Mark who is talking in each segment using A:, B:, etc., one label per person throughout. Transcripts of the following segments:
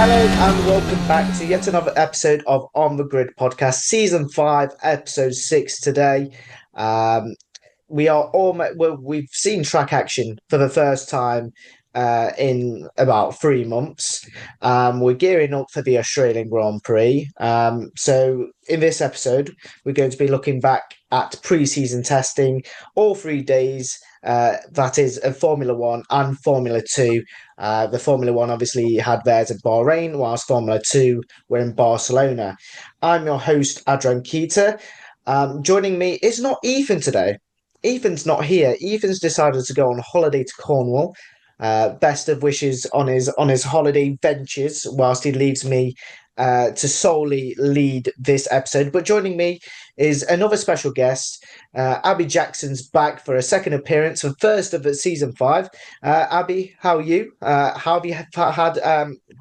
A: Hello and welcome back to yet another episode of On the Grid Podcast, Season 5, Episode 6 today. We've seen track action for the first time in about 3 months. We're gearing up for the Australian Grand Prix. So in this episode, we're going to be looking back at pre-season testing, all 3 days. That is a Formula One and Formula Two. The Formula One obviously had theirs at Bahrain, whilst Formula Two were in Barcelona. I'm your host, Adrian Kita. Joining me is not Ethan today. Ethan's not here. Ethan's decided to go on holiday to Cornwall. Best of wishes on his holiday ventures, whilst he leaves me to solely lead this episode. But joining me is another special guest. Abby Jackson's back for a second appearance, and first of season 5. Abby, how are you? How have you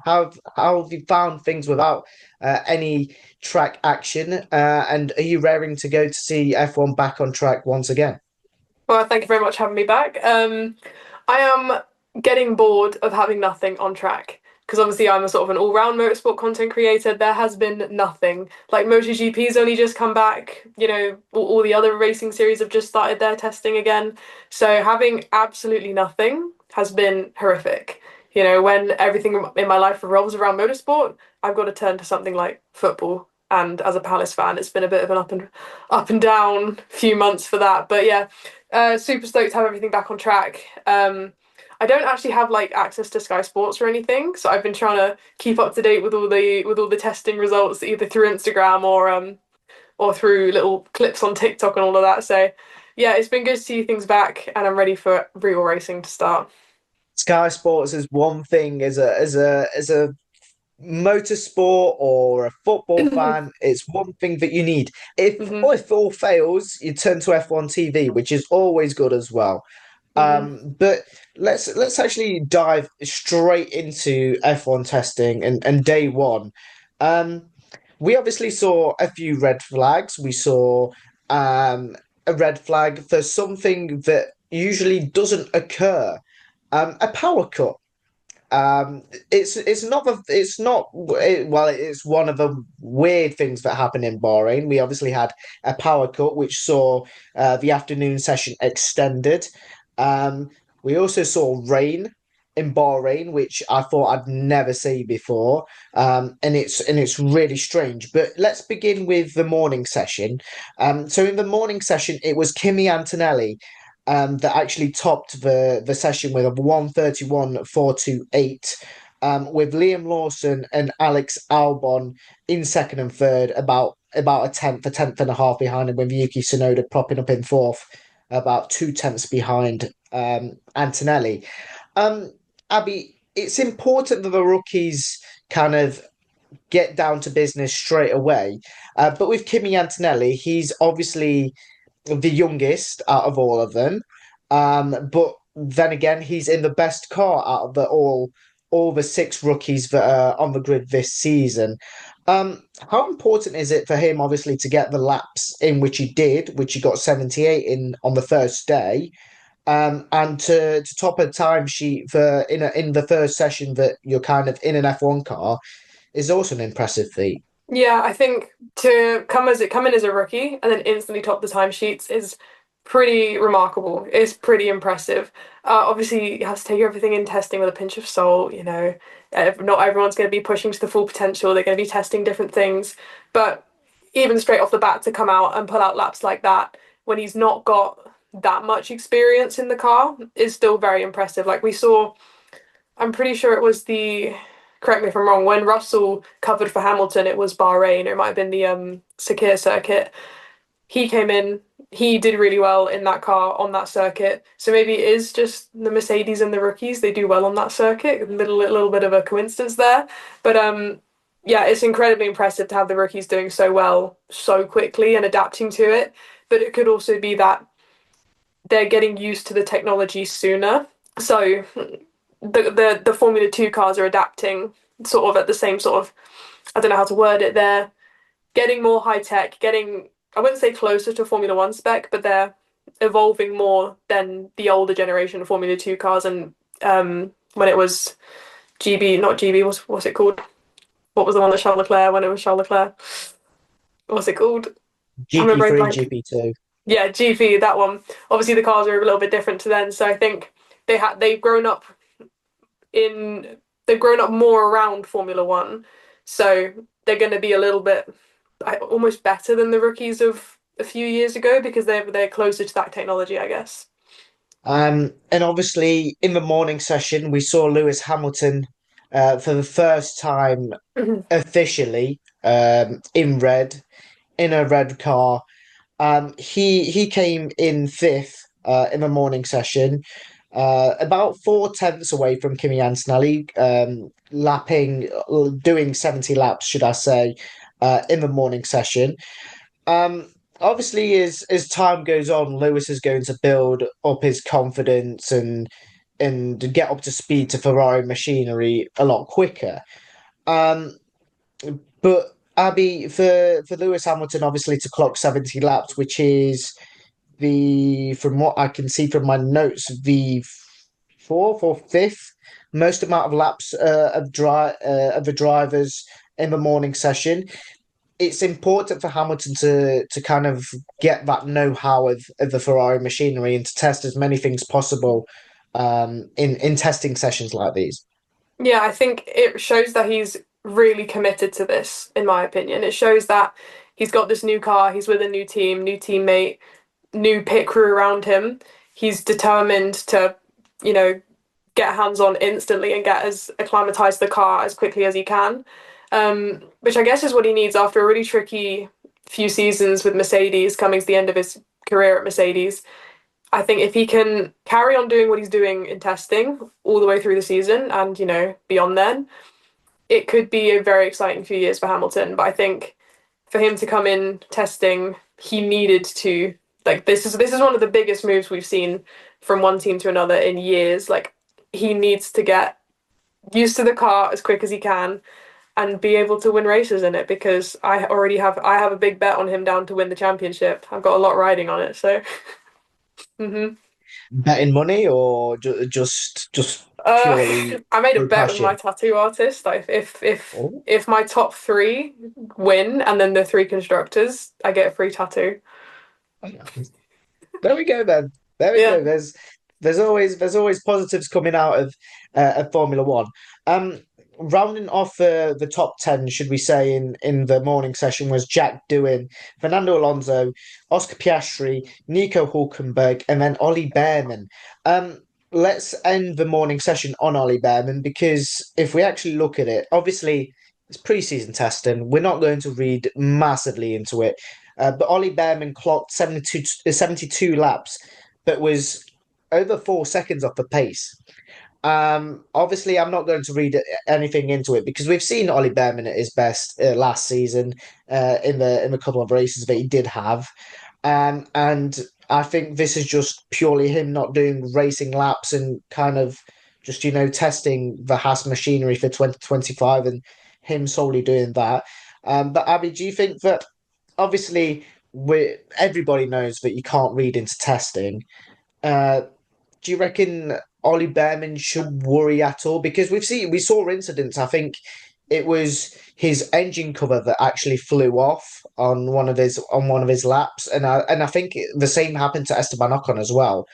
A: how have you found things without any track action? And are you raring to go to see F1 back on track once again?
B: Well, thank you very much for having me back. I am getting bored of having nothing on track because obviously I'm a sort of an all-round motorsport content creator. There has been nothing. Like MotoGP's only just come back, all the other racing series have just started their testing again. So having absolutely nothing has been horrific. When everything in my life revolves around motorsport, I've got to turn to something like football. And as a Palace fan, it's been a bit of an up and down few months for that. But yeah, super stoked to have everything back on track. I don't actually have access to Sky Sports or anything, so I've been trying to keep up to date with all the testing results either through Instagram or through little clips on TikTok and all of that. So yeah, it's been good to see things back, and I'm ready for real racing to start.
A: Sky Sports is one thing as a motorsport or a football fan. It's one thing that you need. If all fails, you turn to F1 TV, which is always good as well. But let's actually dive straight into F1 testing and day one. We obviously saw a few red flags. We saw a red flag for something that usually doesn't occur. A power cut. It's one of the weird things that happened in Bahrain. We obviously had a power cut which saw the afternoon session extended. We also saw rain in Bahrain, which I thought I'd never see before. And it's really strange. But let's begin with the morning session. So in the morning session, it was Kimi Antonelli that actually topped the session with a 1:31.428, with Liam Lawson and Alex Albon in second and third, about a tenth and a half behind him, with Yuki Tsunoda propping up in fourth, about 2 tenths behind Antonelli. Abby, it's important that the rookies kind of get down to business straight away. But with Kimi Antonelli, he's obviously the youngest out of all of them. But then again, he's in the best car out of all the 6 rookies that are on the grid this season. How important is it for him, obviously, to get the laps in which he did, which he got 78 in on the first day, and to top a timesheet for in the first session that you're kind of in an F1 car is also an impressive feat.
B: Yeah, I think to come in as a rookie and then instantly top the timesheets is pretty remarkable. It's pretty impressive. Obviously, you have to take everything in testing with a pinch of salt. Not everyone's going to be pushing to the full potential. They're going to be testing different things. But even straight off the bat to come out and pull out laps like that when he's not got that much experience in the car is still very impressive. Like we saw, I'm pretty sure it was correct me if I'm wrong, when Russell covered for Hamilton, it was Bahrain, or it might have been the Sakir circuit. He came in, he did really well in that car on that circuit. So maybe it is just the Mercedes and the rookies, they do well on that circuit. A little bit of a coincidence there. But yeah, it's incredibly impressive to have the rookies doing so well so quickly and adapting to it. But it could also be that they're getting used to the technology sooner. So the Formula 2 cars are adapting sort of at the same sort of, I don't know how to word it, they're getting more high tech, I wouldn't say closer to Formula 1 spec, but they're evolving more than the older generation of Formula 2 cars. And when it was GB, not GB, what's it called? what was the one that Charles Leclerc, when it was Charles Leclerc? What's it called? I'm a brain
A: GP3,
B: blank.
A: GP2.
B: Yeah, GP, that one. Obviously, the cars are a little bit different to then, so I think they've grown up in they've grown up more around Formula One, so they're going to be a little bit almost better than the rookies of a few years ago because they're closer to that technology, I guess.
A: And obviously, in the morning session, we saw Lewis Hamilton for the first time
B: Mhm.
A: officially in red, in a red car. He came in fifth in the morning session, about 4 tenths away from Kimi Antonelli, doing 70 laps, should I say, in the morning session. Um, Obviously, as time goes on, Lewis is going to build up his confidence and get up to speed to Ferrari machinery a lot quicker. Um, but Abby, for Lewis Hamilton, obviously to clock 70 laps, which is from what I can see from my notes, the fourth or fifth most amount of laps of the drivers in the morning session. It's important for Hamilton to kind of get that know-how of the Ferrari machinery and to test as many things possible in testing sessions like these.
B: Yeah, I think it shows that he's really committed to this, in my opinion. It shows that he's got this new car, he's with a new team, new teammate, new pit crew around him. He's determined to, you know, get hands on instantly and get as acclimatized to the car as quickly as he can. Which I guess is what he needs after a really tricky few seasons with Mercedes, coming to the end of his career at Mercedes. I think if he can carry on doing what he's doing in testing all the way through the season and, beyond then, it could be a very exciting few years for Hamilton. But I think for him to come in testing, he needed to, like, this is one of the biggest moves we've seen from one team to another in years. Like, he needs to get used to the car as quick as he can and be able to win races in it, because I have a big bet on him down to win the championship. I've got a lot riding on it, so hmm
A: Betting money or just
B: Uh,
A: purely
B: I made a
A: through
B: bet with my
A: passion?
B: tattoo artist. Like
A: Oh,
B: if my top three win and then the three constructors, I get a free tattoo.
A: there we go then. There we
B: Yeah.
A: go. There's always positives coming out of Formula One. Um, Rounding off the top 10, should we say, in the morning session was Jack Doohan, Fernando Alonso, Oscar Piastri, Nico Hulkenberg, and then Ollie Behrman. Let's end the morning session on Ollie Behrman because if we actually look at it, obviously it's pre-season testing. We're not going to read massively into it. But Ollie Behrman clocked 72 laps, but was over 4 seconds off the pace. Obviously, I'm not going to read anything into it because we've seen Ollie Behrman at his best last season in the couple of races that he did have, and I think this is just purely him not doing racing laps and kind of just testing the Haas machinery for 2025 and him solely doing that. But Abby, do you think that obviously everybody knows that you can't read into testing? Uh, do you reckon Ollie Behrman should worry at all? Because we saw incidents. I think it was his engine cover that actually flew off on one of his laps, and I think the same happened to Esteban Ocon as well.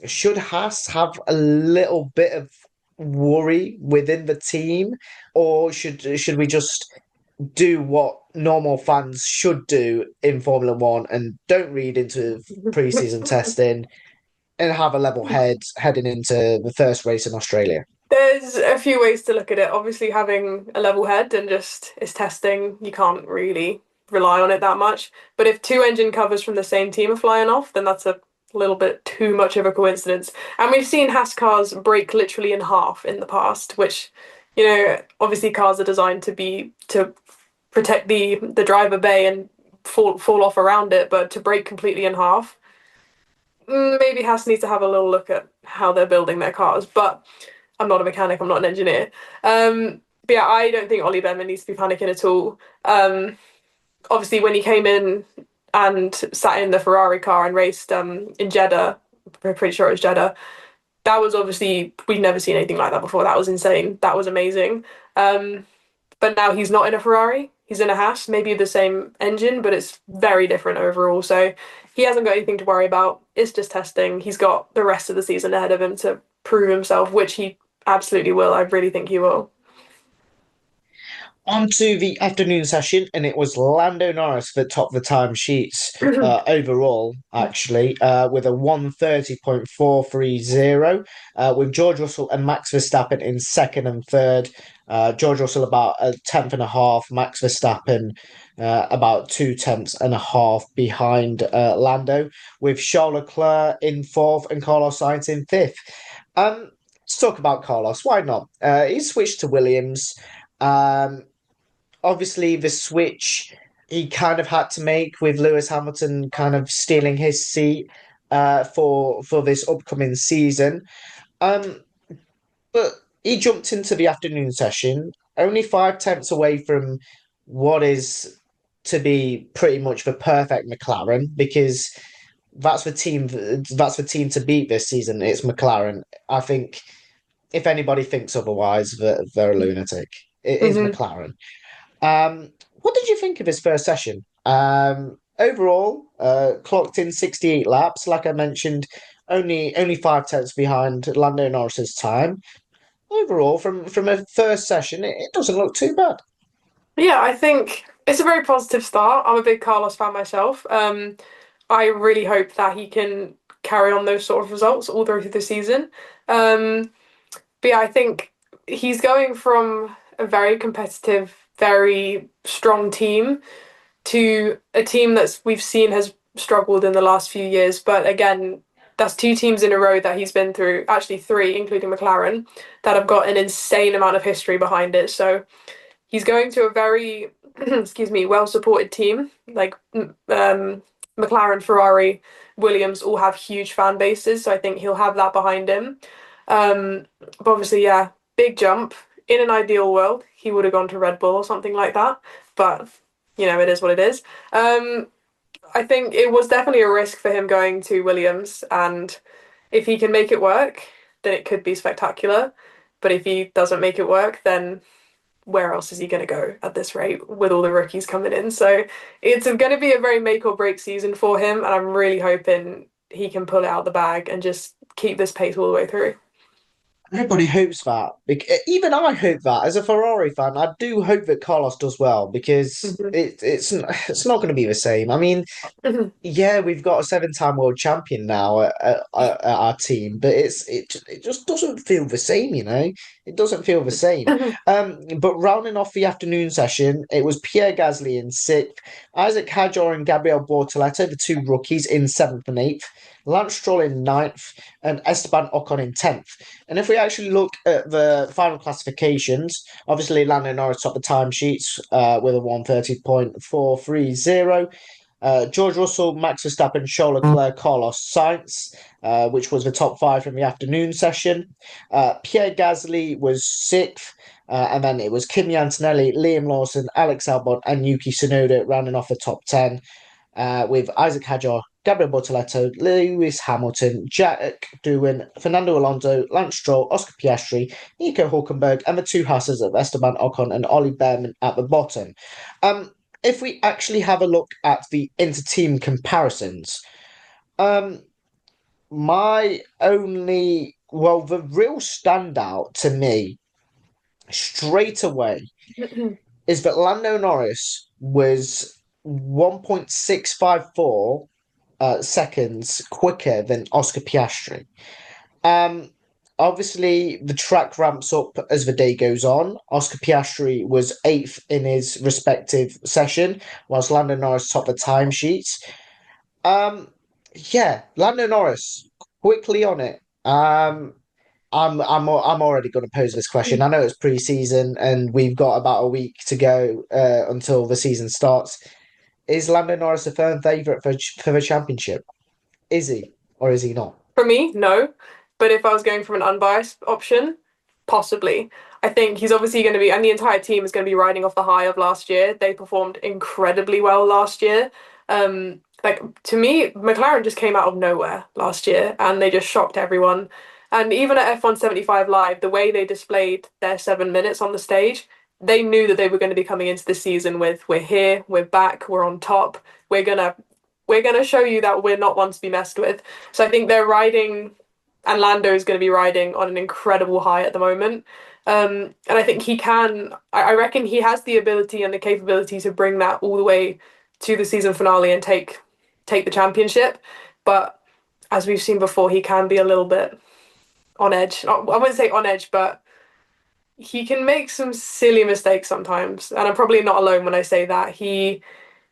A: Should Haas have a little bit of worry within the team, or should we just do what normal fans should do in Formula One and don't read into preseason testing and have a level head heading into the first race in Australia?
B: There's a few ways to look at it. Obviously, having a level head and just it's testing, you can't really rely on it that much. But if two engine covers from the same team are flying off, then that's a little bit too much of a coincidence. And we've seen Haas cars break literally in half in the past, which, obviously cars are designed to protect the driver bay and fall off around it, but to break completely in half, maybe Haas needs to have a little look at how they're building their cars. But I'm not a mechanic, I'm not an engineer. But yeah, I don't think Ollie Behrman needs to be panicking at all. Obviously, when he came in and sat in the Ferrari car and raced in Jeddah, I'm pretty sure it was Jeddah, that was obviously, we'd never seen anything like that before. That was insane. That was amazing. but now he's not in a Ferrari. He's in a Haas, maybe the same engine, but it's very different overall. So he hasn't got anything to worry about. It's just testing. He's got the rest of the season ahead of him to prove himself, which he absolutely will. I really think he will.
A: On to the afternoon session, and it was Lando Norris that topped the timesheets overall, actually, with a 1:30.430, with George Russell and Max Verstappen in second and third. George Russell about a tenth and a half, Max Verstappen about 2 tenths and a half behind Lando, with Charles Leclerc in fourth and Carlos Sainz in fifth. Let's talk about Carlos. Why not? He switched to Williams. Um, Obviously the switch he kind of had to make with Lewis Hamilton kind of stealing his seat for this upcoming season. Um, but he jumped into the afternoon session only 5 tenths away from what is to be pretty much the perfect McLaren, because that's the team to beat this season. It's McLaren. I think if anybody thinks otherwise, they're a lunatic. It is
B: Hmm.
A: McLaren. What did you think of his first session? Overall, clocked in 68 laps. Like I mentioned, only 5 tenths behind Lando Norris's time. Overall, from a first session, it doesn't look too bad.
B: Yeah, I think it's a very positive start. I'm a big Carlos fan myself. I really hope that he can carry on those sort of results all through the season. Um, but yeah, I think he's going from a very competitive, very strong team to a team that's we've seen has struggled in the last few years. But again, that's two teams in a row that he's been through, actually three, including McLaren, that have got an insane amount of history behind it. So he's going to a very, excuse me, well supported team. Like McLaren, Ferrari, Williams all have huge fan bases. So I think he'll have that behind him. But obviously, yeah, big jump. In an ideal world, he would have gone to Red Bull or something like that. But it is what it is. I think it was definitely a risk for him going to Williams, and if he can make it work, then it could be spectacular. But if he doesn't make it work, then where else is he going to go at this rate with all the rookies coming in? So it's going to be a very make or break season for him, and I'm really hoping he can pull it out the bag and just keep this pace all the way through.
A: Everybody hopes that. Even I hope that. As a Ferrari fan, I do hope that Carlos does well, because
B: Mhm.
A: it's not going to be the same. I mean,
B: Mhm.
A: yeah, we've got a seven-time world champion now at our team, but it just doesn't feel the same, you know. It doesn't feel the same.
B: Mhm.
A: But rounding off the afternoon session, it was Pierre Gasly in sixth, Isaac Hadjar and Gabriel Bortoleto, the two rookies, in seventh and eighth, Lance Stroll in ninth, and Esteban Ocon in 10th. And if we actually look at the final classifications, obviously Lando Norris topped the timesheets with a 1:30.430. George Russell, Max Verstappen, Charles Leclerc, Carlos Sainz, which was the top five from the afternoon session. Pierre Gasly was sixth, and then it was Kimi Antonelli, Liam Lawson, Alex Albon, and Yuki Tsunoda rounding off the top 10, with Isaac Hadjar, Gabriel Bortoleto, Lewis Hamilton, Jack Doohan, Fernando Alonso, Lance Stroll, Oscar Piastri, Nico Hulkenberg, and the two Hasses of Esteban Ocon and Ollie Behrman at the bottom. If we actually have a look at the inter-team comparisons, um, the real standout to me straight away is that Lando Norris was 1.654 seconds quicker than Oscar Piastri. Um, Obviously, the track ramps up as the day goes on. Oscar Piastri was eighth in his respective session, whilst Lando Norris topped the timesheets. Um, yeah, Lando Norris quickly on it. I'm already going to pose this question. I know it's pre-season and we've got about a week to go until the season starts. Is Lando Norris a firm favourite for the championship? Is he or is he not?
B: For me, no. But if I was going from an unbiased option, possibly. I think he's obviously going to be, and the entire team is going to be riding off the high of last year. They performed incredibly well last year. Like to me, McLaren just came out of nowhere last year, and they just shocked everyone. And even at F1 75 Live, the way they displayed their 7 minutes on the stage, they knew that they were going to be coming into the season with, we're here, we're back, we're on top, we're gonna show you that we're not one to be messed with. So I think they're riding, and Lando is going to be riding on an incredible high at the moment. And I think he can. I reckon he has the ability and the capability to bring that all the way to the season finale and take the championship. But as we've seen before, he can be a little bit on edge. I wouldn't say on edge, but he can make some silly mistakes sometimes. And I'm probably not alone when I say that. He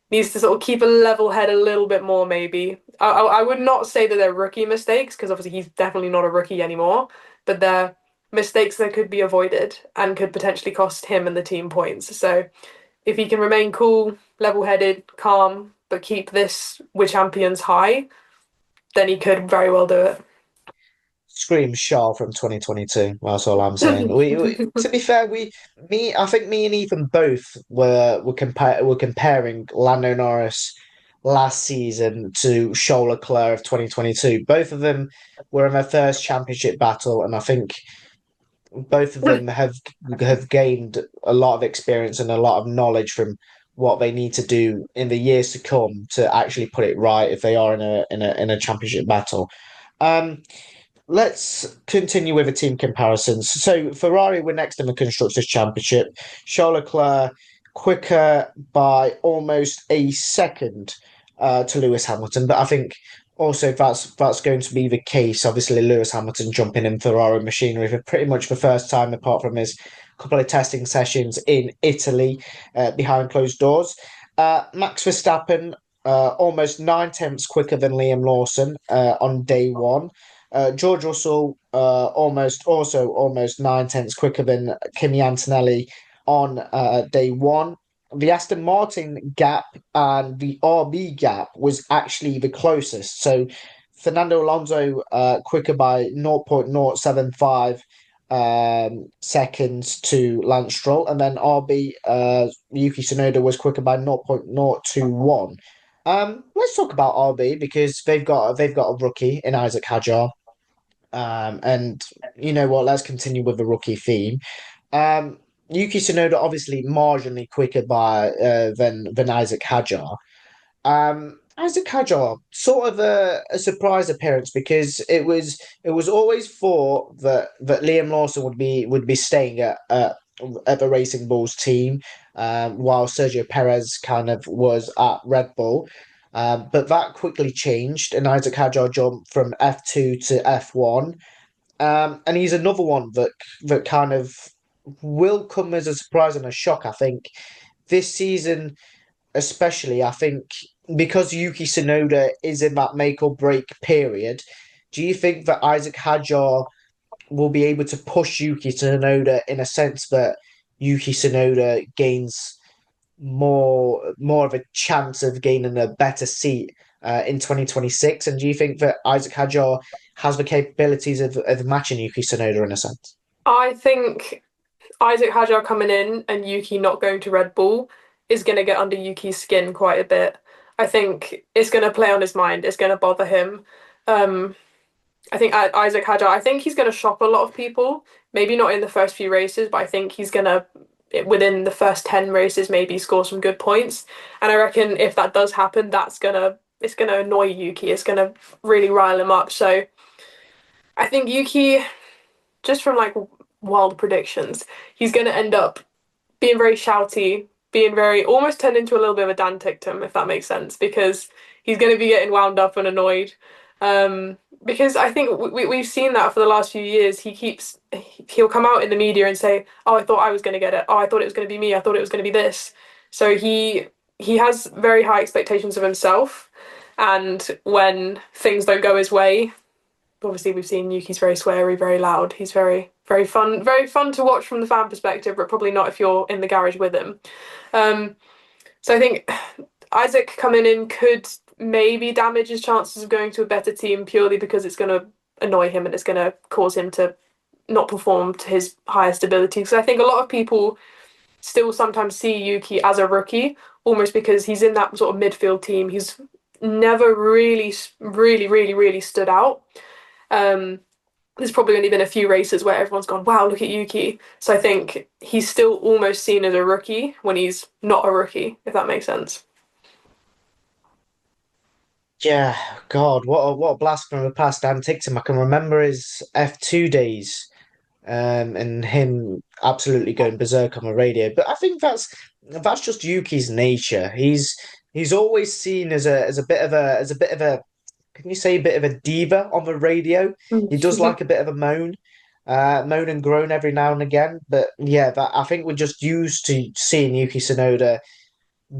B: needs to sort of keep a level head a little bit more, maybe. I would not say that they're rookie mistakes, because obviously he's definitely not a rookie anymore, but they're mistakes that could be avoided and could potentially cost him and the team points. So if he can remain cool, level headed, calm, but keep this "we're champions" high, then he could very well do it.
A: Scream Shaw from 2022. That's all I'm saying. To be fair, I think me and Ethan both were comparing Lando Norris last season to Charles Leclerc of 2022. Both of them were in their first championship battle, and I think both of them have gained a lot of experience and a lot of knowledge from what they need to do in the years to come to actually put it right if they are in a championship battle. Um, Let's continue with the team comparisons. So Ferrari were next in the Constructors' Championship. Charles Leclerc quicker by almost a second to Lewis Hamilton, but I think also that's going to be the case. Obviously, Lewis Hamilton jumping in Ferrari machinery for pretty much the first time, apart from his couple of testing sessions in Italy behind closed doors. Max Verstappen almost 9 tenths quicker than Liam Lawson on day one. George Russell almost 9 tenths quicker than Kimi Antonelli on day one. The Aston Martin gap and the RB gap was actually the closest. So Fernando Alonso quicker by 0.075 seconds to Lance Stroll, and then RB Yuki Tsunoda was quicker by 0.021. Let's talk about RB because they've got a rookie in Isaac Hadjar. And you know what? Let's continue with the rookie theme. Yuki Tsunoda obviously marginally quicker by than Isaac Hadjar. Isaac Hadjar sort of a surprise appearance because it was always thought that Liam Lawson would be staying at the Racing Bulls team, while Sergio Perez kind of was at Red Bull. But that quickly changed, and Isaac Hadjar jumped from F2 to F1. And he's another one that kind of will come as a surprise and a shock, I think. This season, especially, I think, because Yuki Tsunoda is in that make or break period, do you think that Isaac Hadjar will be able to push Yuki Tsunoda in a sense that Yuki Tsunoda gains more of a chance of gaining a better seat in 2026? And do you think that Isaac Hadjar has the capabilities of matching Yuki Tsunoda in a sense?
B: I think Isaac Hadjar coming in and Yuki not going to Red Bull is going to get under Yuki's skin quite a bit. I think it's going to play on his mind. It's going to bother him. I think Isaac Hadjar, I think he's going to shock a lot of people. Maybe not in the first few races, but I think he's going to, within the first 10 races, maybe score some good points. And I reckon if that does happen, it's gonna annoy Yuki. It's gonna really rile him up. So I think Yuki, just from like wild predictions, he's gonna end up being very shouty, being very almost turned into a little bit of a Dan Ticktum, if that makes sense, because he's gonna be getting wound up and annoyed. Because I think we've seen that for the last few years. He'll come out in the media and say, "Oh, I thought I was going to get it. Oh, I thought it was going to be me. I thought it was going to be this." So he has very high expectations of himself, and when things don't go his way, obviously we've seen Yuki's very sweary, very loud. He's very fun to watch from the fan perspective, but probably not if you're in the garage with him. So I think Isaac coming in could maybe damage his chances of going to a better team purely because it's going to annoy him and it's going to cause him to not perform to his highest ability. Because I think a lot of people still sometimes see Yuki as a rookie, almost because he's in that sort of midfield team. He's never really stood out. there's probably only been a few races where everyone's gone, wow, look at Yuki. So I think he's still almost seen as a rookie when he's not a rookie, if that makes sense.
A: Yeah, God, what a blast from the past. Dan Ticktum. I can remember his F2 days, and him absolutely going berserk on the radio. But I think that's just Yuki's nature. He's always seen as a bit of a can you say a bit of a diva on the radio? He does like a bit of a moan and groan every now and again. But yeah, that I think we're just used to seeing Yuki Tsunoda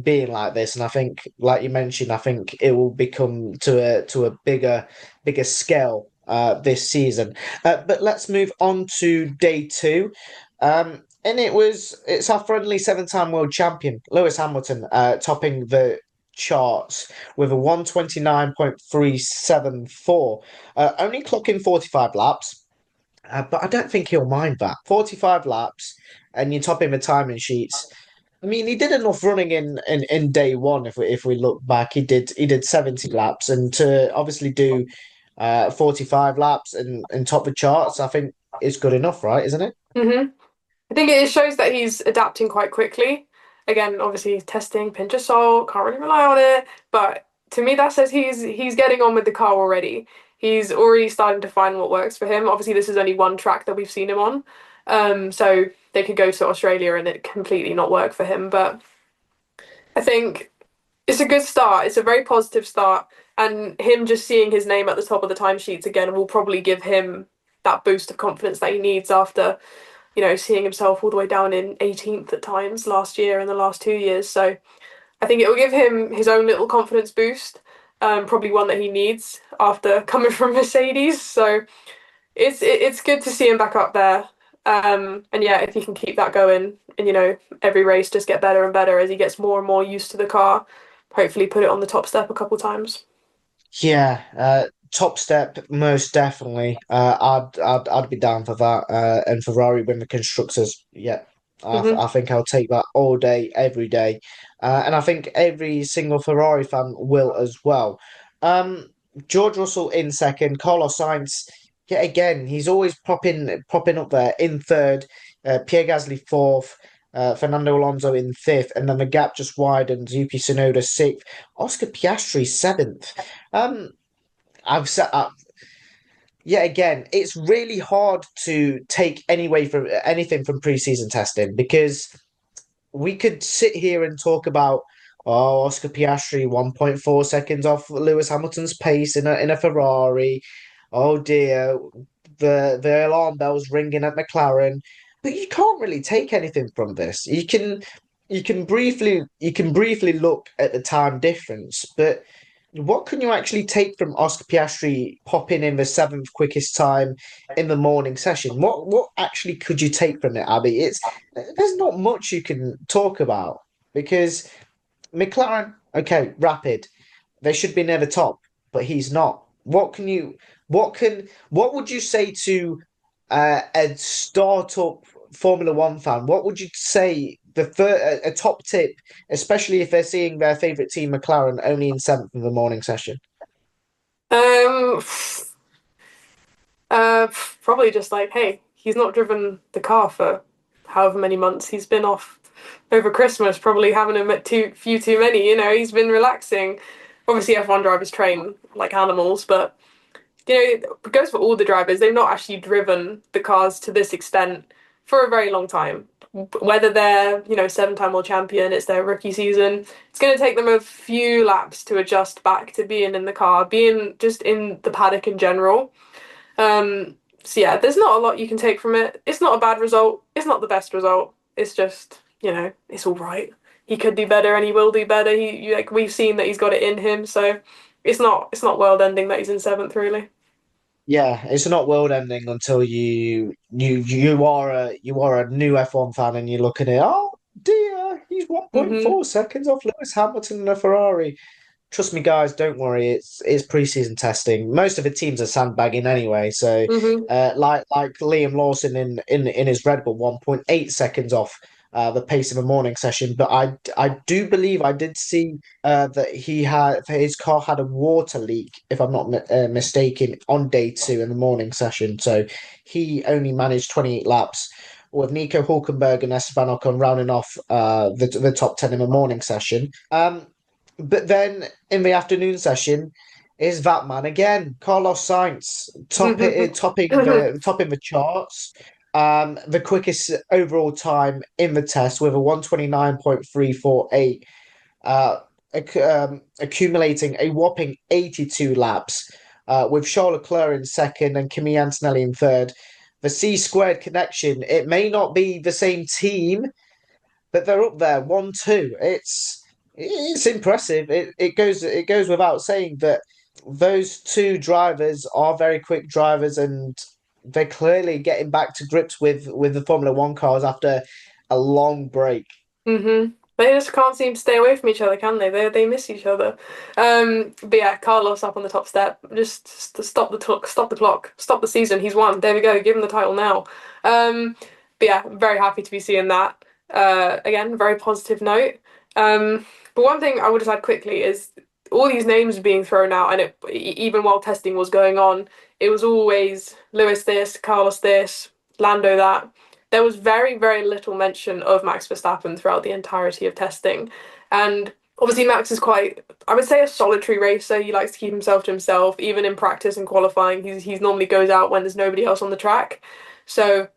A: being like this, and I think, like you mentioned, I think it will become to a bigger scale this season. But let's move on to day two. And it's our friendly seven-time world champion, Lewis Hamilton, topping the charts with a 129.374, only clocking 45 laps. But I don't think he'll mind that. 45 laps, and you're topping the timing sheets. I mean, he did enough running in day one. If we look back, he did 70 laps, and to obviously do 45 laps and top the charts, I think is good enough, right? Isn't it?
B: I think it shows that he's adapting quite quickly. Again, obviously testing, pinch of salt, can't really rely on it. But to me, that says he's getting on with the car already. He's already starting to find what works for him. Obviously, this is only one track that we've seen him on. So they could go to Australia and it completely not work for him. But I think it's a good start. It's a very positive start. And him just seeing his name at the top of the timesheets again will probably give him that boost of confidence that he needs after, seeing himself all the way down in 18th at times last year and the last 2 years. So I think it will give him his own little confidence boost, probably one that he needs after coming from Mercedes. So it's good to see him back up there. And yeah, if he can keep that going and, every race just get better and better as he gets more and more used to the car, hopefully put it on the top step a couple times.
A: Yeah, top step most definitely. I'd be down for that. And Ferrari win the constructors. Yeah,
B: Hmm.
A: I think I'll take that all day, every day. And I think every single Ferrari fan will as well. Um, George Russell in second, Carlos Sainz. Yeah, again, he's always popping up there in third. Pierre Gasly fourth. Fernando Alonso in fifth, and then the gap just widens. Yuki Tsunoda sixth, Oscar Piastri seventh. Um, I've set up. Yeah, again, it's really hard to take anything from preseason testing because we could sit here and talk about Oscar Piastri 1.4 seconds off Lewis Hamilton's pace in a Ferrari. Oh dear, the alarm bells ringing at McLaren. But you can't really take anything from this. You can briefly look at the time difference, but what can you actually take from Oscar Piastri popping in the seventh quickest time in the morning session? What actually could you take from it, Abby? There's not much you can talk about because McLaren, okay, rapid. They should be near the top, but he's not. What would you say to a startup Formula One fan? What would you say a top tip, especially if they're seeing their favorite team McLaren only in seventh in the morning session?
B: Um, uh, Probably just like, hey, he's not driven the car for however many months he's been off over Christmas, probably having a few too many. He's been relaxing. Obviously, F1 drivers train like animals, but it goes for all the drivers. They've not actually driven the cars to this extent for a very long time. Whether they're, seven-time world champion, it's their rookie season. It's going to take them a few laps to adjust back to being in the car, being just in the paddock in general. So yeah, there's not a lot you can take from it. It's not a bad result. It's not the best result. It's just, it's all right. He could do better and he will do better. Like we've seen that he's got it in him. So it's not world ending that he's in seventh really.
A: Yeah, it's not world ending until you are a new F1 fan and you look at it. Oh dear, he's
B: Hmm.
A: 1.4 seconds off Lewis Hamilton in a Ferrari. Trust me, guys, don't worry. It's preseason testing. Most of the teams are sandbagging anyway. So,
B: Hmm.
A: like Liam Lawson in his Red Bull, 1.8 seconds off the pace of a morning session. But I do believe I did see that his car had a water leak, if I'm not mistaken, on day two in the morning session. So he only managed 28 laps, with Nico Hulkenberg and Esteban Ocon rounding off the top 10 in the morning session. But then in the afternoon session is that man again, Carlos Sainz, topping the charts. The quickest overall time in the test with a 129.348, accumulating a whopping 82 laps, with Charles Leclerc in second and Kimi Antonelli in third. The C squared connection, it may not be the same team, but they're up there, 1-2. It's impressive. It goes without saying that those two drivers are very quick drivers, and they're clearly getting back to grips with the Formula One cars after a long break.
B: They just can't seem to stay away from each other, can they? They miss each other. But yeah, Carlos up on the top step. Just to stop the clock, stop the season. He's won. There we go. Give him the title now. But yeah, very happy to be seeing that. Again, very positive note. But one thing I would just add quickly is all these names being thrown out, and even while testing was going on, it was always Lewis this, Carlos this, Lando that. There was very, very little mention of Max Verstappen throughout the entirety of testing. And obviously Max is quite, I would say, a solitary racer. He likes to keep himself to himself. Even in practice and qualifying, he's normally goes out when there's nobody else on the track. So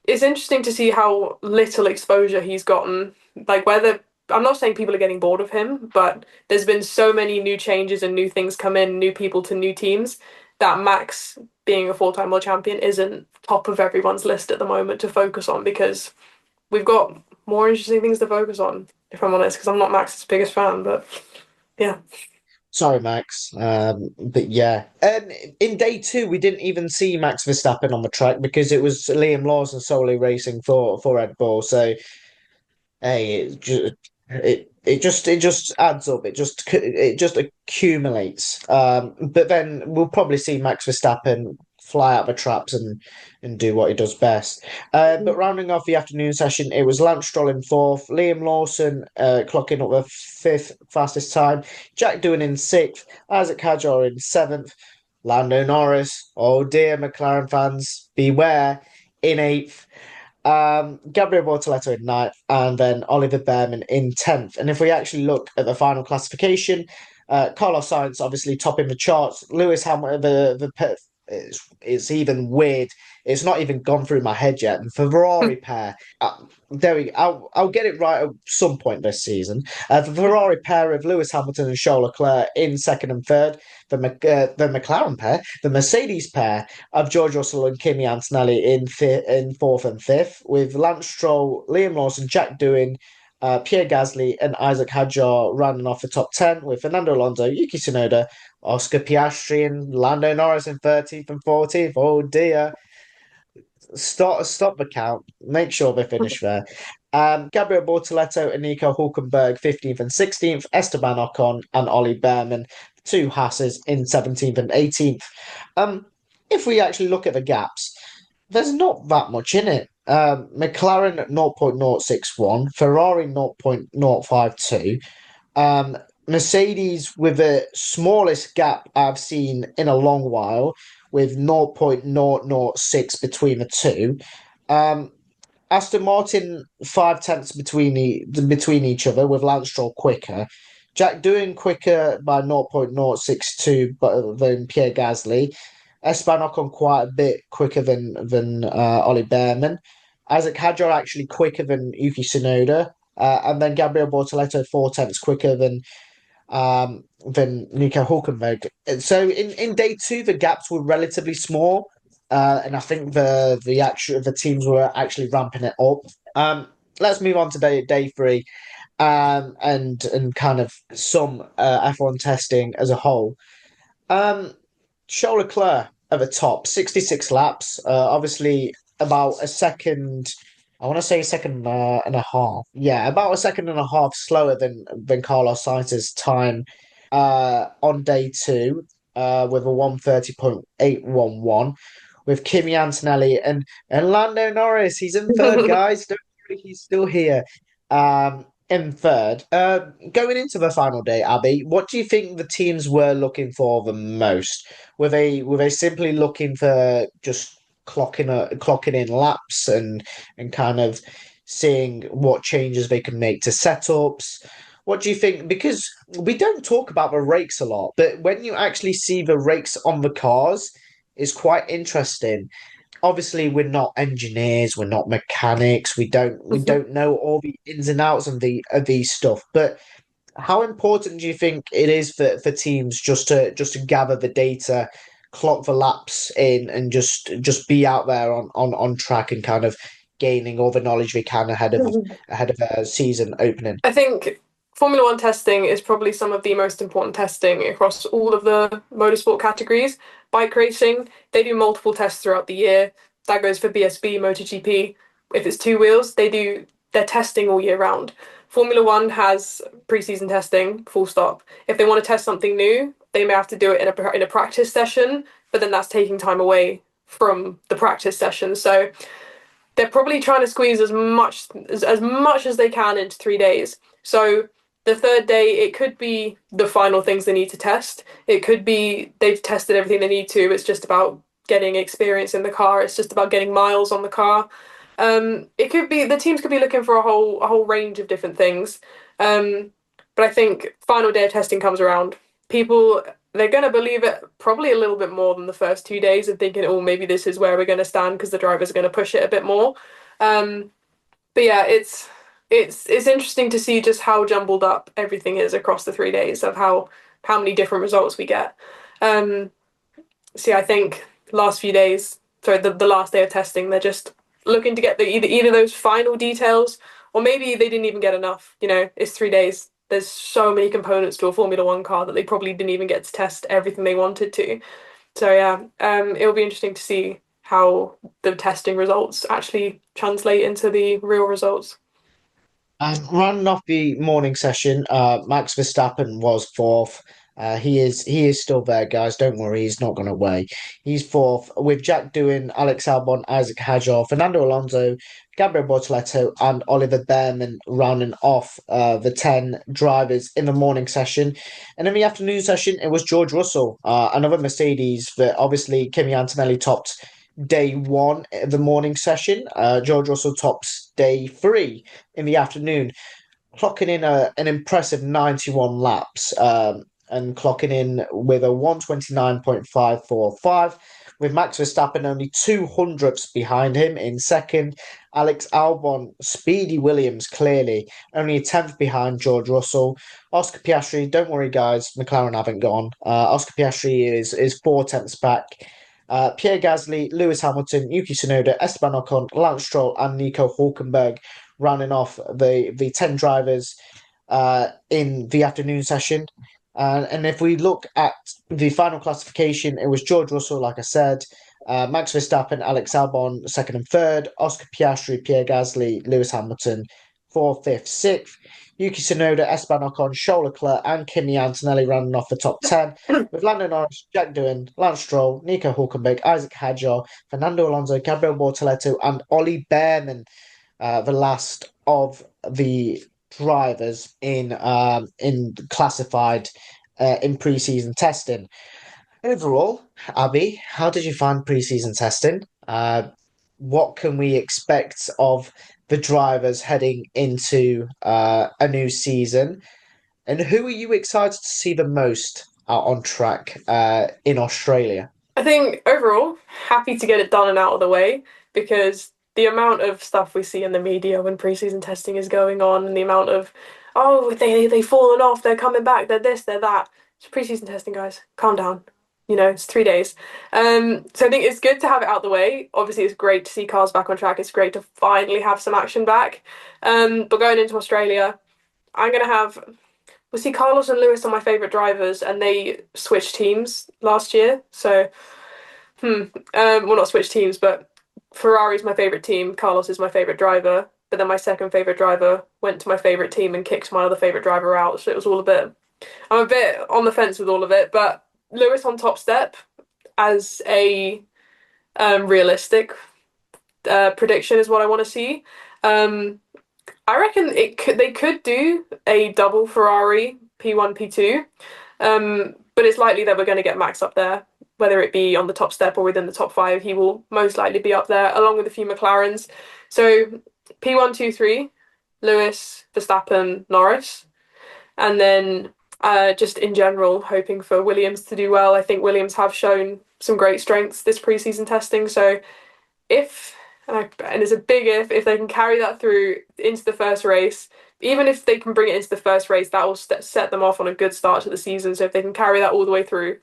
B: it's interesting to see how little exposure he's gotten. Like whether, I'm not saying people are getting bored of him, but there's been so many new changes and new things come in, new people to new teams, that Max, being a four-time world champion, isn't top of everyone's list at the moment to focus on, because we've got more interesting things to focus on, if I'm honest, because I'm not Max's biggest fan, but yeah.
A: Sorry, Max. But yeah. And in day two, we didn't even see Max Verstappen on the track because it was Liam Lawson solely racing for Red Bull. So hey, it just adds up. It just accumulates. But then we'll probably see Max Verstappen fly out the traps and do what he does best. But rounding off the afternoon session, it was Lance Stroll in fourth, Liam Lawson clocking up the fifth fastest time, Jack Doohan in sixth, Isaac Hadjar in seventh, Lando Norris, oh dear, McLaren fans, beware, in eighth. Gabriel Bortoleto in ninth, and then Oliver Behrman in 10th. And if we actually look at the final classification, Carlos Sainz obviously topping the charts. Lewis Hamilton, it's even weird. It's not even gone through my head yet. The Ferrari pair, there we go. I'll get it right at some point this season. The Ferrari pair of Lewis Hamilton and Charles Leclerc in second and third. The McLaren pair, the Mercedes pair of George Russell and Kimi Antonelli in fourth and fifth, with Lance Stroll, Liam Lawson, Jack Doohan, Pierre Gasly, and Isaac Hadjar rounding off the top 10, with Fernando Alonso, Yuki Tsunoda, Oscar Piastri, and Lando Norris in 13th and 14th. Oh dear. Stop the count. Make sure they finish there. Gabriel Bortoleto and Nico Hulkenberg 15th and 16th, Esteban Ocon and Ollie Behrman, two Hasses in 17th and 18th. If we actually look at the gaps, there's not that much in it. McLaren 0.061, Ferrari 0.052, Mercedes with the smallest gap I've seen in a long while, with 0.006 between the two. Aston Martin 5 tenths between each other, with Lance Stroll quicker. Jack Doohan quicker by 0.062 than Pierre Gasly. Esteban Ocon quite a bit quicker than Ollie Behrman. Isaac Hadjar actually quicker than Yuki Tsunoda. And then Gabriel Bortoleto 4 tenths quicker than Nico Hulkenberg. So in day two, the gaps were relatively small, and I think the teams were actually ramping it up. Let's move on to day three, and kind of some F1 testing as a whole. Charles Leclerc at the top, 66 laps. Obviously, about a second. I want to say a second and a half. Yeah, about a second and a half slower than Carlos Sainz's time on day two, with a 1:30.811, with Kimi Antonelli and Lando Norris. He's in third, guys. Don't he's still here in third. Going into the final day, Abby, what do you think the teams were looking for the most? Were they simply looking for just clocking in laps and kind of seeing what changes they can make to setups? What do you think? Because we don't talk about the rakes a lot, but when you actually see the rakes on the cars, it's quite interesting. Obviously we're not engineers, we're not mechanics, we don't know all the ins and outs of these stuff. But how important do you think it is for teams just to gather the data, clock the laps in, and just be out there on track and kind of gaining all the knowledge they can ahead of a season opening?
B: I think Formula One testing is probably some of the most important testing across all of the motorsport categories. Bike racing, they do multiple tests throughout the year. That goes for BSB, MotoGP. If it's two wheels, they do their testing all year round. Formula One has pre-season testing, full stop. If they want to test something new, they may have to do it in a practice session, but then that's taking time away from the practice session. So they're probably trying to squeeze as much as they can into 3 days. So the third day, it could be the final things they need to test. It could be they've tested everything they need to. It's just about getting experience in the car. It's just about getting miles on the car. It could be the teams could be looking for a whole range of different things. Um, but I think final day of testing comes around. People they're gonna believe it probably a little bit more than the first 2 days of thinking, oh, maybe this is where we're gonna stand because the drivers are gonna push it a bit more. Um, but yeah, it's interesting to see just how jumbled up everything is across the 3 days of how many different results we get. Um, so yeah, I think last few days, sorry, the last day of testing, they're just looking to get either those final details or maybe they didn't even get enough. It's 3 days. There's so many components to a Formula One car that they probably didn't even get to test everything they wanted to. So yeah, it'll be interesting to see how the testing results actually translate into the real results.
A: Running off the morning session, Max Verstappen was fourth. He is still there, guys. Don't worry, he's not gone away. He's fourth with Jack Doohan, Alex Albon, Isaac Hadjar, Fernando Alonso, Gabriel Bortoleto, and Oliver Behrman rounding off the 10 drivers in the morning session. And in the afternoon session, it was George Russell, another Mercedes that obviously Kimi Antonelli topped day one of the morning session. George Russell tops day three in the afternoon, clocking in an impressive 91 laps and clocking in with a 129.545, with Max Verstappen only 200ths behind him in second. Alex Albon, Speedy Williams, clearly only a tenth behind George Russell. Oscar Piastri, don't worry, guys, McLaren haven't gone. Oscar Piastri is 4 tenths back. Pierre Gasly, Lewis Hamilton, Yuki Tsunoda, Esteban Ocon, Lance Stroll, and Nico Hulkenberg rounding off the 10 drivers in the afternoon session. And if we look at the final classification, it was George Russell, like I said, Max Verstappen, Alex Albon, second and third, Oscar Piastri, Pierre Gasly, Lewis Hamilton, fourth, fifth, sixth, Yuki Tsunoda, Esteban Ocon, Charles Leclerc, and Kimi Antonelli rounding off the top 10, with Lando Norris, Jack Doohan, Lance Stroll, Nico Hulkenberg, Isaac Hadjar, Fernando Alonso, Gabriel Bortoleto, and Ollie Behrman, the last of the drivers in classified in preseason testing. Overall, Abby, how did you find preseason testing? What can we expect of the drivers heading into a new season? And who are you excited to see the most out on track in Australia?
B: I think overall, happy to get it done and out of the way because the amount of stuff we see in the media when preseason testing is going on and the amount of they've fallen off, they're coming back, they're this, they're that. It's preseason testing, guys. Calm down. It's 3 days. So I think it's good to have it out the way. Obviously, it's great to see cars back on track. It's great to finally have some action back. But going into Australia, I'm gonna have we'll see Carlos and Lewis are my favourite drivers, and they switched teams last year. So, well, not switched teams, but Ferrari's my favourite team. Carlos is my favourite driver. But then my second favourite driver went to my favourite team and kicked my other favourite driver out. So it was all a bit. I'm a bit on the fence with all of it. But Lewis on top step as a realistic prediction is what I want to see. Um, I reckon they could do a double Ferrari P1 P2, but it's likely that we're going to get Max up there, whether it be on the top step or within the top five. He will most likely be up there along with a few McLarens. So P1 2 3, Lewis, Verstappen, Norris, and then just in general hoping for Williams to do well. I think Williams have shown some great strengths this preseason testing, so if and it's a big if they can carry that through into the first race, even if they can bring it into the first race, that will set them off on a good start to the season. So if they can carry that all the way through,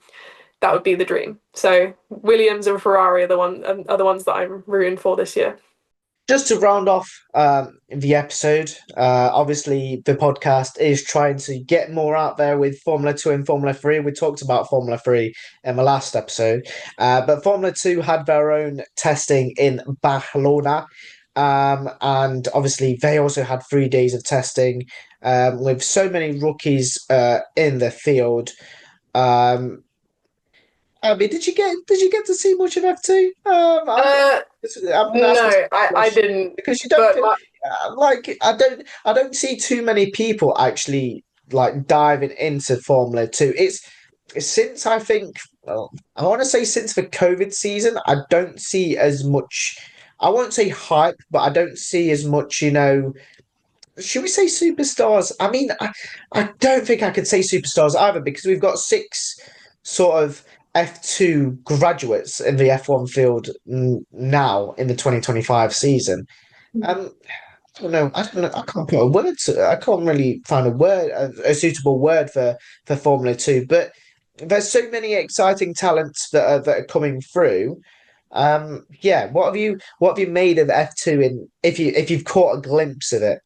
B: that would be the dream. So Williams and Ferrari are the ones that I'm rooting for this year.
A: Just to round off the episode, obviously the podcast is trying to get more out there with Formula 2 and Formula 3. We talked about Formula 3 in the last episode, but Formula 2 had their own testing in Barcelona, and obviously they also had 3 days of testing with so many rookies in the field. I mean, did you get to see much of F2? I'm gonna ask this
B: No, I
A: question
B: didn't.
A: because you don't
B: But
A: feel like I don't see too many people actually like diving into Formula 2. It's since I think well, I want to say since the COVID season, I don't see as much. I won't say hype, but I don't see as much. Should we say superstars? I mean, I don't think I could say superstars either because we've got 6 sort of F2 graduates in the F1 field now in the 2025 season. Um, I don't know. I don't know. I can't put a word to. I can't really find a suitable word for Formula 2. But there's so many exciting talents that are coming through. Yeah. What have you made of F2 in if you've caught a glimpse of it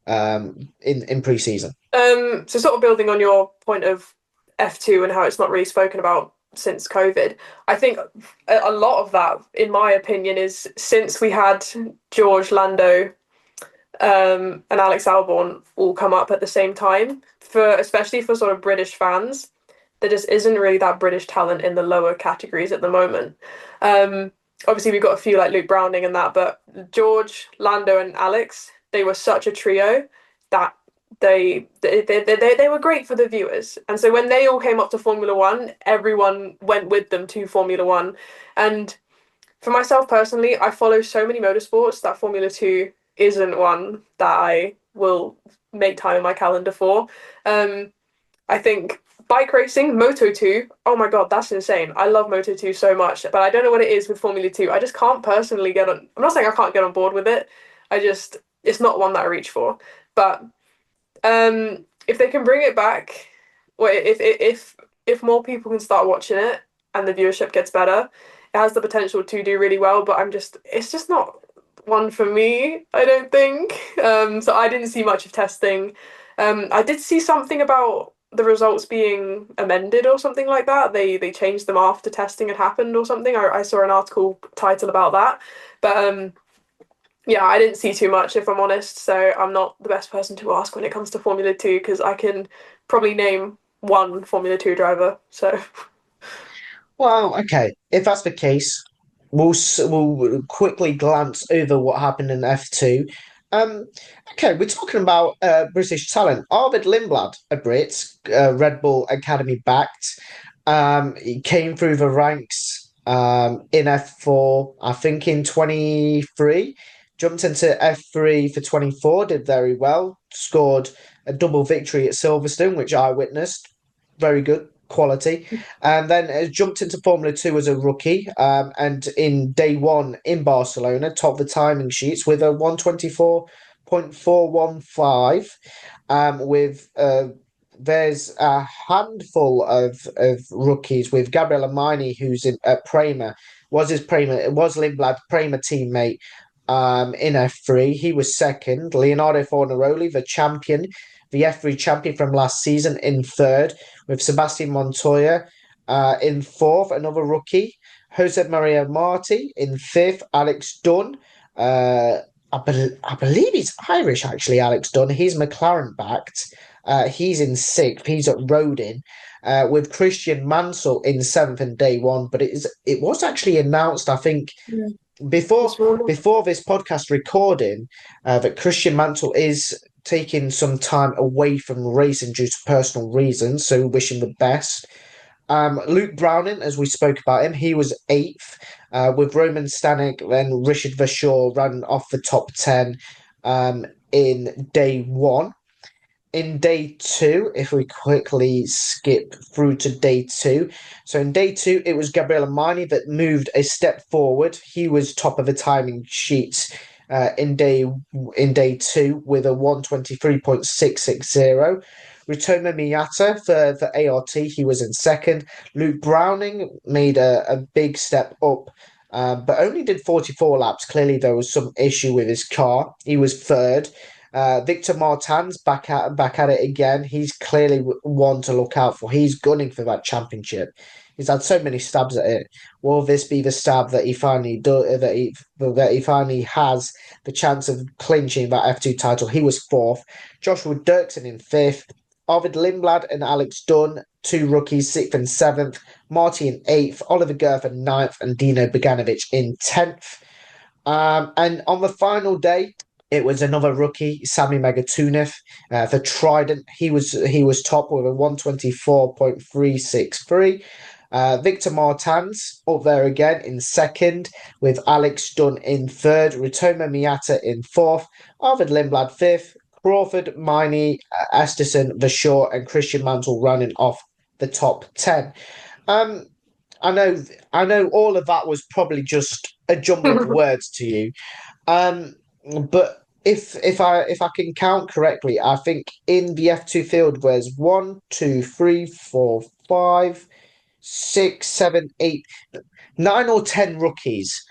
A: in preseason?
B: so sort of building on your point of F2 and how it's not really spoken about since COVID, I think a lot of that, in my opinion, is since we had George Lando and Alex Albon all come up at the same time, especially for sort of British fans, there just isn't really that British talent in the lower categories at the moment. Obviously, we've got a few like Luke Browning and that, but George, Lando, and Alex, they were such a trio that they were great for the viewers. And so when they all came up to Formula One, everyone went with them to Formula One. And for myself personally, I follow so many motorsports that Formula 2 isn't one that I will make time in my calendar for. I think bike racing, Moto 2, oh my God, that's insane. I love Moto 2 so much, but I don't know what it is with Formula 2. I just can't personally get on. I'm not saying I can't get on board with it. It's not one that I reach for. But if they can bring it back, well, if more people can start watching it and the viewership gets better, it has the potential to do really well. But it's just not one for me, I don't think. So I didn't see much of testing. I did see something about the results being amended or something like that. They changed them after testing had happened or something. I saw an article title about that, but yeah, I didn't see too much, if I'm honest, so I'm not the best person to ask when it comes to Formula 2 because I can probably name one Formula 2 driver. So,
A: Well, okay. If that's the case, we'll quickly glance over what happened in F2. Um, okay, we're talking about British talent. Arvid Lindblad, a Brit, Red Bull Academy backed. He came through the ranks in F4, I think in 23. Jumped into F3 for 24, did very well. Scored a double victory at Silverstone, which I witnessed. Very good quality. And then jumped into Formula 2 as a rookie. And in day one in Barcelona, topped the timing sheets with a 124.415. There's a handful of rookies with Gabriel Armani, who's at Prema, was Lindblad's Prema teammate in F3. He was second. Leonardo Fornaroli, the F3 champion from last season, in third, with Sebastian Montoya in fourth, another rookie. Jose Maria Marti in fifth. Alex Dunn. I believe he's Irish, actually, Alex Dunn. He's McLaren backed. He's in sixth. He's at Rodin. With Christian Mansell in seventh in day one. But it was actually announced, I think, before
B: this morning.
A: before this podcast recording, that Christian Mantle is taking some time away from racing due to personal reasons, so we wish him the best. Luke Browning, as we spoke about him, he was eighth, with Roman Stanek and Richard Verschoor running off the top 10 in day one. In day two, if we quickly skip through to day two. So in day two, it was Gabriele Mani that moved a step forward. He was top of the timing sheets in day two with a 1:23.660. Ritomo Miyata for ART, he was in second. Luke Browning made a big step up, but only did 44 laps. Clearly, there was some issue with his car. He was third. Victor Martins back at it again. He's clearly one to look out for. He's gunning for that championship. He's had so many stabs at it. Will this be the stab that he finally that he finally has the chance of clinching that F2 title? He was fourth. Joshua Dirksen in fifth. Arvid Lindblad and Alex Dunn, two rookies, sixth and seventh. Marty in eighth. Oliver Gerth in ninth, and Dino Beganovic in 10th. And on the final day, it was another rookie, Sami Megatunov, for Trident. He was top with a 1:24.363. Victor Martins up there again in second, with Alex Dunn in third, Ritomo Miyata in fourth, Arvid Lindblad fifth, Crawford, Miney, Esterson, Verschoor, and Christian Mantle running off the top 10. I know all of that was probably just a jumble of words to you. But if I can count correctly, I think in the F2 field there's 1, 2, 3, 4, 5, 6, 7, 8, 9 or 10 rookies.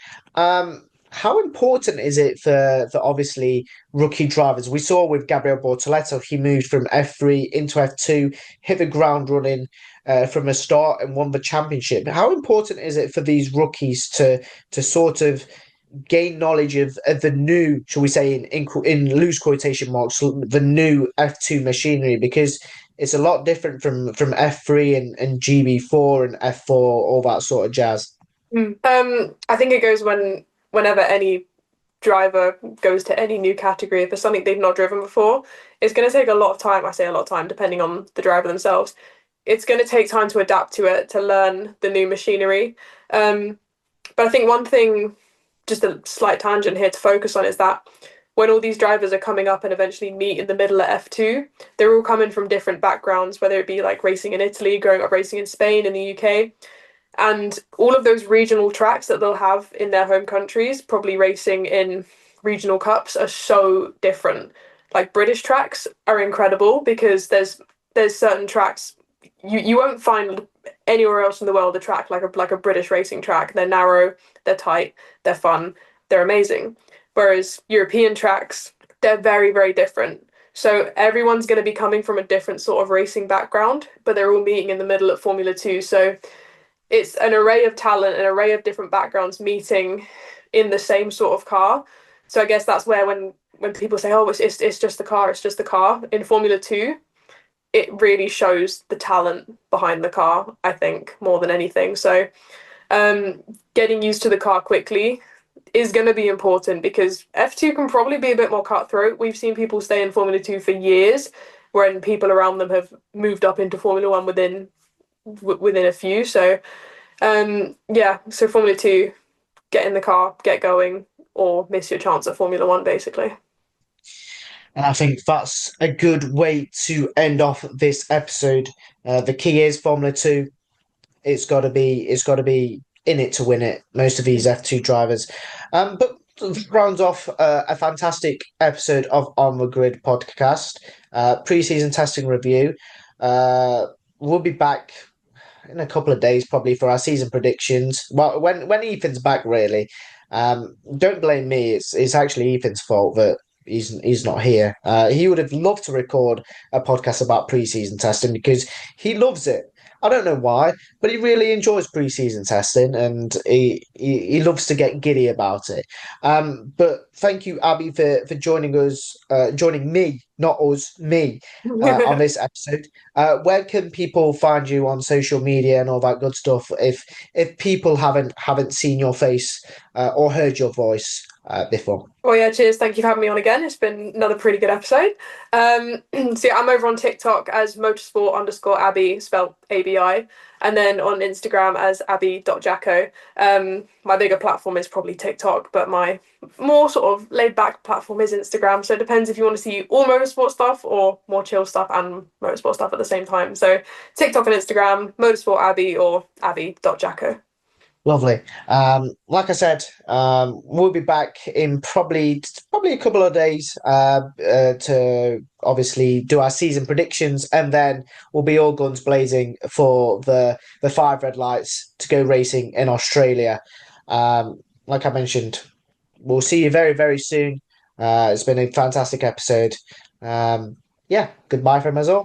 A: How important is it for obviously rookie drivers? We saw with Gabriel Bortoleto, he moved from F3 into F2, hit the ground running from a start and won the championship. How important is it for these rookies to sort of gain knowledge of the new, shall we say, in loose quotation marks, the new F2 machinery, because it's a lot different from F3 and GB4 and F4, all that sort of jazz.
B: I think it goes whenever any driver goes to any new category, if it's something they've not driven before, it's going to take a lot of time. I say a lot of time, depending on the driver themselves. It's going to take time to adapt to it, to learn the new machinery. But I think one thing, just a slight tangent here to focus on, is that when all these drivers are coming up and eventually meet in the middle at F2, they're all coming from different backgrounds, whether it be like racing in Italy, growing up racing in Spain, in the UK. And all of those regional tracks that they'll have in their home countries, probably racing in regional cups, are so different. Like British tracks are incredible because there's certain tracks you won't find anywhere else in the world a track like a British racing track. They're narrow, they're tight, they're fun, they're amazing. Whereas European tracks, they're very, very different. So everyone's going to be coming from a different sort of racing background, but they're all meeting in the middle at Formula 2. So it's an array of talent, an array of different backgrounds meeting in the same sort of car. So I guess that's where when people say, oh, it's just the car, it's just the car. In Formula 2, it really shows the talent behind the car, I think, more than anything. So getting used to the car quickly is going to be important because F2 can probably be a bit more cutthroat. We've seen people stay in Formula 2 for years when people around them have moved up into Formula 1 within a few. So so Formula 2, get in the car, get going, or miss your chance at Formula 1, basically.
A: And I think that's a good way to end off this episode. The key is Formula 2. It's got to be in it to win it, most of these F2 drivers. But rounds off a fantastic episode of On the Grid podcast, pre-season testing review. We'll be back in a couple of days probably for our season predictions. Well, when Ethan's back, really. Don't blame me. It's actually Ethan's fault that he's not here. He would have loved to record a podcast about pre-season testing because he loves it. I don't know why, but he really enjoys pre-season testing, and he loves to get giddy about it. But thank you, Abby, for joining us, joining me, not us, me, on this episode. Where can people find you on social media and all that good stuff? If people haven't seen your face or heard your voice before.
B: Well, yeah, cheers. Thank you for having me on again. It's been another pretty good episode. So yeah, I'm over on TikTok as motorsport_Abby, spelled ABI, and then on Instagram as abby.jacko. My bigger platform is probably TikTok, but my more sort of laid back platform is Instagram. So it depends if you want to see all motorsport stuff or more chill stuff and motorsport stuff at the same time. So TikTok and Instagram, motorsport_Abby or abby.jacko.
A: Lovely. Like I said, we'll be back in probably a couple of days to obviously do our season predictions, and then we'll be all guns blazing for the five red lights to go racing in Australia. Like I mentioned, we'll see you very, very soon. It's been a fantastic episode. Yeah, goodbye from us all.